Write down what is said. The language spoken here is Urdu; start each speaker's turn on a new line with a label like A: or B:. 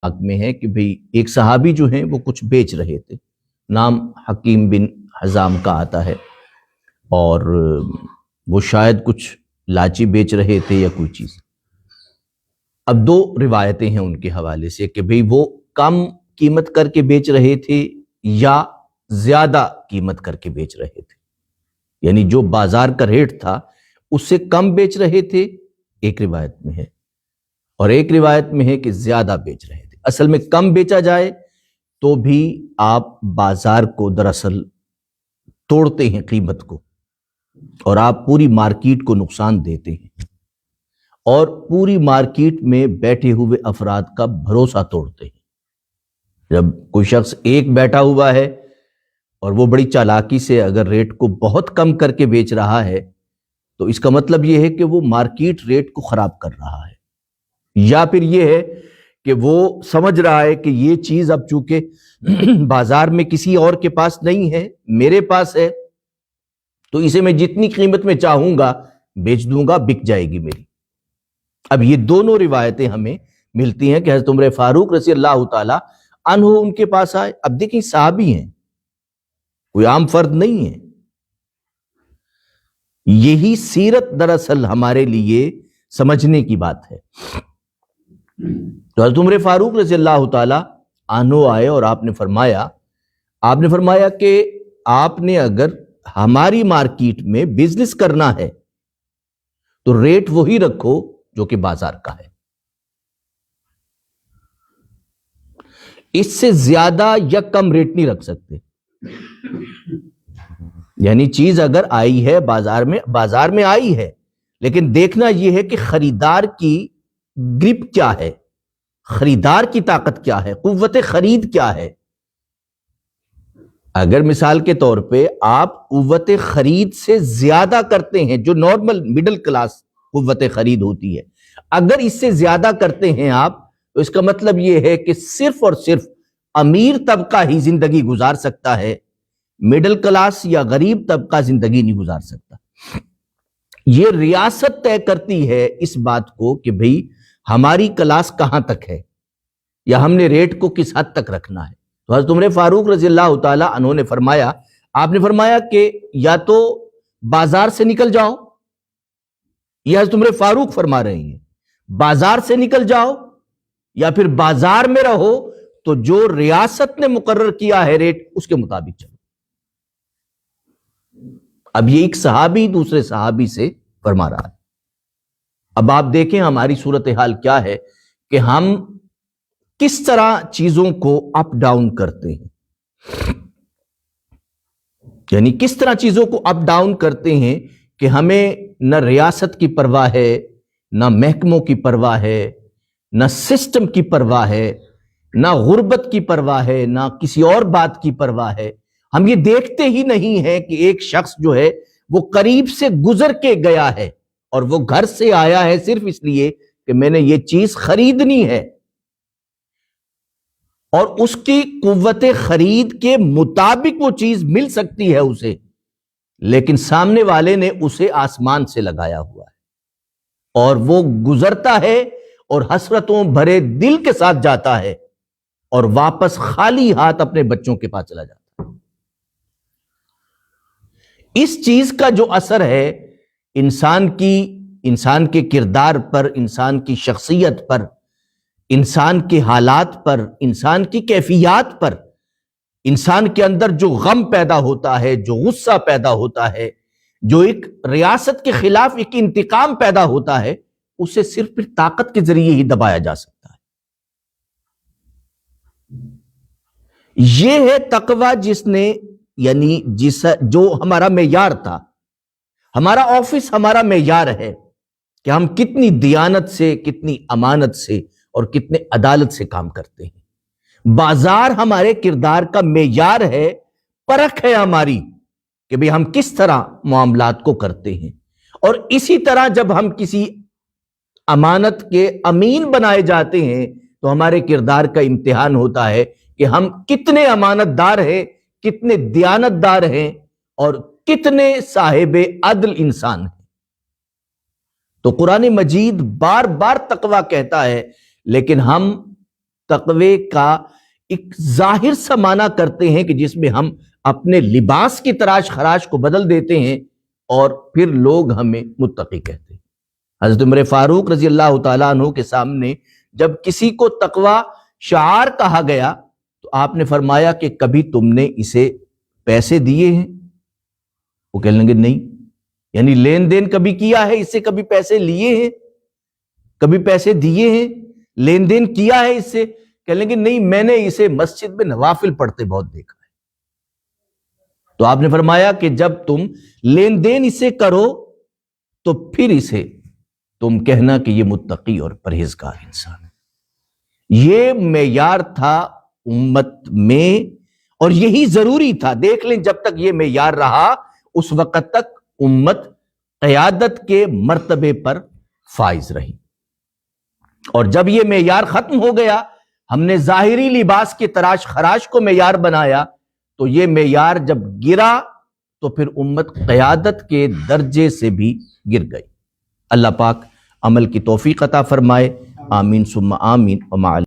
A: حق میں ہے کہ بھئی ایک صحابی جو ہیں وہ کچھ بیچ رہے تھے، نام حکیم بن حزام کا آتا ہے، اور وہ شاید کچھ لاچی بیچ رہے تھے یا کوئی چیز۔ اب دو روایتیں ہیں ان کے حوالے سے کہ بھئی وہ کم قیمت کر کے بیچ رہے تھے یا زیادہ قیمت کر کے بیچ رہے تھے، یعنی جو بازار کا ریٹ تھا اس سے کم بیچ رہے تھے ایک روایت میں ہے، اور ایک روایت میں ہے کہ زیادہ بیچ رہے تھے۔ اصل میں کم بیچا جائے تو بھی آپ بازار کو دراصل توڑتے ہیں قیمت کو، اور آپ پوری مارکیٹ کو نقصان دیتے ہیں، اور پوری مارکیٹ میں بیٹھے ہوئے افراد کا بھروسہ توڑتے ہیں۔ جب کوئی شخص ایک بیٹھا ہوا ہے اور وہ بڑی چالاکی سے اگر ریٹ کو بہت کم کر کے بیچ رہا ہے تو اس کا مطلب یہ ہے کہ وہ مارکیٹ ریٹ کو خراب کر رہا ہے، یا پھر یہ ہے کہ وہ سمجھ رہا ہے کہ یہ چیز اب چونکہ بازار میں کسی اور کے پاس نہیں ہے، میرے پاس ہے، تو اسے میں جتنی قیمت میں چاہوں گا بیچ دوں گا، بک جائے گی میری۔ اب یہ دونوں روایتیں ہمیں ملتی ہیں کہ حضرت عمر فاروق رضی اللہ تعالی عنہ ان کے پاس آئے۔ اب دیکھیں صحابی ہیں، کوئی عام فرد نہیں ہے۔ یہی سیرت دراصل ہمارے لیے سمجھنے کی بات ہے۔ تو حضرت عمر فاروق رضی اللہ تعالی عنہ آئے اور آپ نے فرمایا کہ آپ نے اگر ہماری مارکیٹ میں بزنس کرنا ہے تو ریٹ وہی رکھو جو کہ بازار کا ہے، اس سے زیادہ یا کم ریٹ نہیں رکھ سکتے۔ یعنی چیز اگر آئی ہے بازار میں آئی ہے، لیکن دیکھنا یہ ہے کہ خریدار کی گرپ کیا ہے، خریدار کی طاقت کیا ہے، قوت خرید کیا ہے۔ اگر مثال کے طور پہ آپ قوت خرید سے زیادہ کرتے ہیں، جو نارمل مڈل کلاس قوت خرید ہوتی ہے، اگر اس سے زیادہ کرتے ہیں آپ، تو اس کا مطلب یہ ہے کہ صرف اور صرف امیر طبقہ ہی زندگی گزار سکتا ہے، مڈل کلاس یا غریب طبقہ زندگی نہیں گزار سکتا۔ یہ ریاست طے کرتی ہے اس بات کو کہ بھئی ہماری کلاس کہاں تک ہے، یا ہم نے ریٹ کو کس حد تک رکھنا ہے۔ تو حضرت عمر فاروق رضی اللہ تعالی عنہ نے فرمایا، آپ نے فرمایا کہ یا تو بازار سے نکل جاؤ، یہ حضرت عمر فاروق فرما رہے ہیں، بازار سے نکل جاؤ، یا پھر بازار میں رہو تو جو ریاست نے مقرر کیا ہے ریٹ اس کے مطابق چلو۔ اب یہ ایک صحابی دوسرے صحابی سے فرما رہا ہے۔ اب آپ دیکھیں ہماری صورتحال کیا ہے کہ ہم کس طرح چیزوں کو اپ ڈاؤن کرتے ہیں، یعنی کس طرح چیزوں کو اپ ڈاؤن کرتے ہیں کہ ہمیں نہ ریاست کی پرواہ ہے، نہ محکموں کی پرواہ ہے، نہ سسٹم کی پرواہ ہے، نہ غربت کی پرواہ ہے، نہ کسی اور بات کی پرواہ ہے۔ ہم یہ دیکھتے ہی نہیں ہیں کہ ایک شخص جو ہے وہ قریب سے گزر کے گیا ہے اور وہ گھر سے آیا ہے صرف اس لیے کہ میں نے یہ چیز خریدنی ہے، اور اس کی قوت خرید کے مطابق وہ چیز مل سکتی ہے اسے، لیکن سامنے والے نے اسے آسمان سے لگایا ہوا ہے، اور وہ گزرتا ہے اور حسرتوں بھرے دل کے ساتھ جاتا ہے اور واپس خالی ہاتھ اپنے بچوں کے پاس چلا جاتا ہے۔ اس چیز کا جو اثر ہے انسان کے کردار پر، انسان کی شخصیت پر، انسان کے حالات پر، انسان کی کیفیات پر، انسان کے اندر جو غم پیدا ہوتا ہے، جو غصہ پیدا ہوتا ہے، جو ایک ریاست کے خلاف ایک انتقام پیدا ہوتا ہے، اسے صرف پھر طاقت کے ذریعے ہی دبایا جا سکتا ہے۔ یہ ہے تقوی جو ہمارا معیار تھا۔ ہمارا آفس ہمارا معیار ہے کہ ہم کتنی دیانت سے، کتنی امانت سے اور کتنے عدالت سے کام کرتے ہیں۔ بازار ہمارے کردار کا معیار ہے، پرکھ ہے ہماری کہ بھئی ہم کس طرح معاملات کو کرتے ہیں۔ اور اسی طرح جب ہم کسی امانت کے امین بنائے جاتے ہیں تو ہمارے کردار کا امتحان ہوتا ہے کہ ہم کتنے امانت دار ہیں، کتنے دیانت دار ہیں، اور کتنے صاحب عدل انسان ہیں۔ تو قرآن مجید بار بار تقوی کہتا ہے، لیکن ہم تقوی کا ایک ظاہر سا معنی کرتے ہیں کہ جس میں ہم اپنے لباس کی تراش خراش کو بدل دیتے ہیں اور پھر لوگ ہمیں متقی کہتے ہیں۔ حضرت عمر فاروق رضی اللہ تعالیٰ عنہ کے سامنے جب کسی کو تقوی شعار کہا گیا تو آپ نے فرمایا کہ کبھی تم نے اسے پیسے دیے ہیں؟ وہ کہنے لگے نہیں، یعنی لین دین کبھی کیا ہے اس سے؟ کبھی پیسے لیے ہیں؟ کبھی پیسے دیے ہیں؟ لین دین کیا ہے اس سے؟ کہنے لگے نہیں، میں نے اسے مسجد میں نوافل پڑھتے بہت دیکھا ہے۔ تو آپ نے فرمایا کہ جب تم لین دین اسے کرو تو پھر اسے تم کہنا کہ یہ متقی اور پرہیزگار انسان ہے۔ یہ معیار تھا امت میں اور یہی ضروری تھا۔ دیکھ لیں جب تک یہ معیار رہا اس وقت تک امت قیادت کے مرتبے پر فائز رہی، اور جب یہ معیار ختم ہو گیا، ہم نے ظاہری لباس کی تراش خراش کو معیار بنایا، تو یہ معیار جب گرا تو پھر امت قیادت کے درجے سے بھی گر گئی۔ اللہ پاک عمل کی توفیق عطا فرمائے، آمین ثم آمین۔ ومع